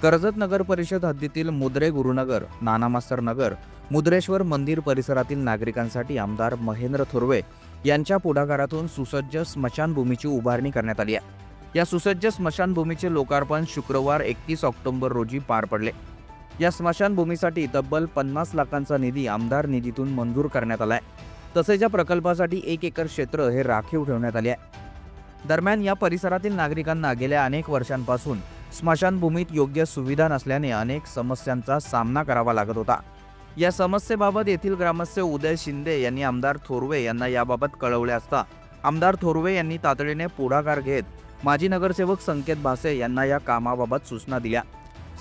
कर्जत नगर परिषद हद्दीतील मुद्रे गुरुनगर, नानामास्तर नगर, मुद्रेश्वर मंदिर परिसरातील नागरिकांसाठी आमदार महेंद्र थोरवे यांच्या पुढाकारातून सुसज्ज स्मशानभूमीची उभारणी करण्यात आली आहे। या सुसज्ज स्मशानभूमीचे लोकार्पण शुक्रवार 31 ऑक्टोबर रोजी पार पडले। या स्मशानभूमीसाठी तब्बल 50 लाखांचा निधी आमदार निधीतून मंजूर करण्यात आला आहे। तसेच या प्रकल्पासाठी 1 एकर क्षेत्र हे राखीव ठेवण्यात आले आहे। दरम्यान या परिसरातील नागरिकांना गेल्या अनेक वर्षांपासून स्मशानभूमीत योग्य सुविधा नसल्याने अनेक समस्यांचा सामना करावा लागत होता। या समस्येबाबत येथील ग्रामस्थ उदय शिंदे यांनी आमदार थोरवे यांना याबाबत कळवले असता आमदार थोरवे यांनी तातडीने पुढाकार घेत माजी नगरसेवक संकेत भासे यांना या कामाबाबत सूचना दिल्या।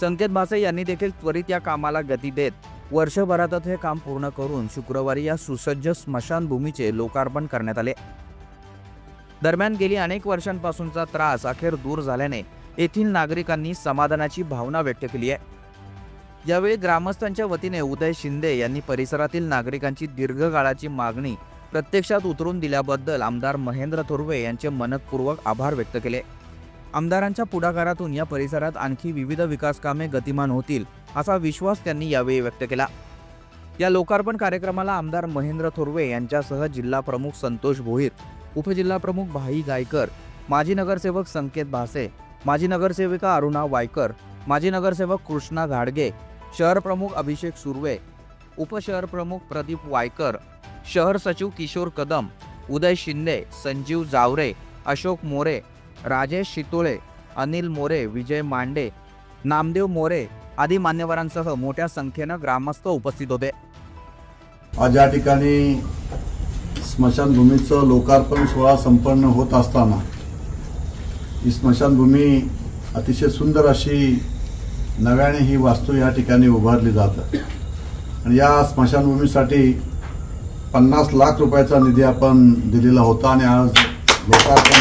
संकेत भासे यांनी देखील त्वरित या कामाला गती देत वर्षभरातच हे काम पूर्ण करून शुक्रवारी या सुसज्ज स्मशानभूमीचे लोकार्पण करण्यात आले। दरम्यान गेली अनेक वर्षांपासूनचा त्रास अखेर दूर झाल्याने येथील नागरिकांनी समाधानाची भावना व्यक्त केली आहे। यावेळी ग्रामस्थांच्या वतीने उदय शिंदे यांनी परिसरातील नागरिकांची दीर्घकाळाची मागणी प्रत्यक्षात उतरून दिल्याबद्दल आमदार महेंद्र थोरवे यांचे मनपूर्वक आभार व्यक्त केले। आमदारांच्या पुढाकारातून या परिसरात आणखी विविध विकास कामे गतिमान होतील असा विश्वास त्यांनी यावेळी व्यक्त केला। या लोकार्पण कार्यक्रमाला आमदार महेंद्र थोरवे यांच्यासह जिल्हा प्रमुख संतोष भोईर, उपजिल्हा प्रमुख भाई गायकर, माजी नगरसेवक संकेत भासे, माजी नगरसेविका अरुणा वायकर, माजी नगरसेवक कृष्णा घाडगे, शहर प्रमुख अभिषेक सुर्वे, उपशहर प्रमुख प्रदीप वायकर, शहर सचिव किशोर कदम, उदय शिंदे, संजीव जावरे, अशोक मोरे, राजेश शितोळे, अनिल मोरे, विजय मांडे, नामदेव मोरे आदी मान्यवरांसह मोठ्या संख्येने ग्रामस्थ उपस्थित होते। आज या ठिकाणी स्मशानभूमीचं लोकार्पण सोहळा संपन्न होत असताना ही स्मशानभूमी अतिशय सुंदर अशी नव्याने ही वास्तू या ठिकाणी उभारली जाते आणि या स्मशानभूमीसाठी 50 लाख रुपयाचा निधी आपण दिलेला होता आणि आज लोकार्पण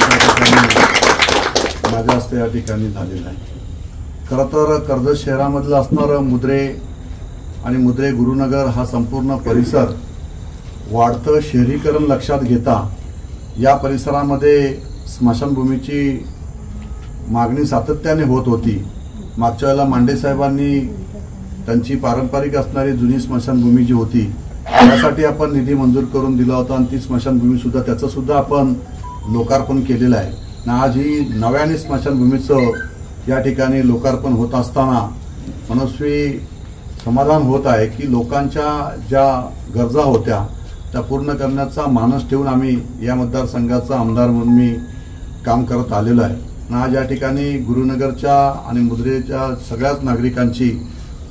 माझ्या हस्ते या ठिकाणी झालेलं आहे। खरं तर कर्जत शहरामधलं असणारं मुद्रे आणि मुद्रे गुरुनगर हा संपूर्ण परिसर वाढतं शहरीकरण लक्षात घेता या परिसरामध्ये स्मशानभूमीची मागणी सातत्याने होत होती। मागच्या वेळेला मांडे साहेबांनी त्यांची पारंपरिक असणारी जुनी स्मशानभूमी जी होती त्यासाठी आपण निधी मंजूर करून दिला होता आणि ती स्मशानभूमी सुद्धा त्याचं सुद्धा आपण लोकार्पण केलेलं आहे। आज ही नव्याने स्मशानभूमीचं या ठिकाणी लोकार्पण होत असताना मनस्वी समाधान होत आहे की लोकांच्या ज्या गरजा होत्या त्या पूर्ण करण्याचा मानस ठेवून आम्ही या मतदारसंघाचा आमदार म्हणून मी काम करत आलेलो आहे। आज या ठिकाणी गुरुनगरच्या आणि मुद्रेच्या सगळ्याच नागरिकांची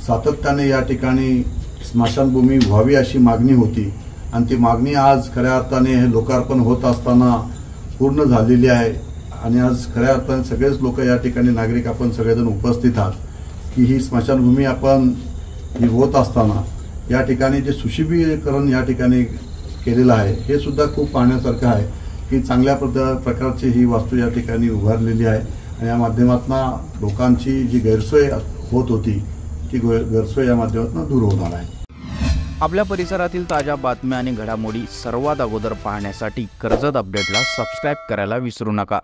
सातत्याने या ठिकाणी स्मशानभूमी व्हावी अशी मागणी होती आणि ती मागणी आज खऱ्या अर्थाने हे लोकार्पण होत असताना पूर्ण झालेली आहे आणि आज खऱ्या अर्थाने सगळेच लोक या ठिकाणी नागरिक आपण सगळेजण उपस्थित आहात की ही स्मशानभूमी आपण ही होत असताना या ठिकाणी जे सुशोभीकरण या ठिकाणी केलेलं आहे हे सुद्धा खूप पाहण्यासारखं आहे की चांगल्या प्रकारची ही वास्तू या ठिकाणी उभारलेली आहे आणि या माध्यमातून लोकांची जी गैरसोय होत होती ती गैरसोय या माध्यमातून दूर होणार आहे। आपल्या परिसरातील ताज्या बातम्या आणि घडामोडी सर्वात अगोदर पाहण्यासाठी कर्जत अपडेटला सबस्क्राइब करायला विसरू नका।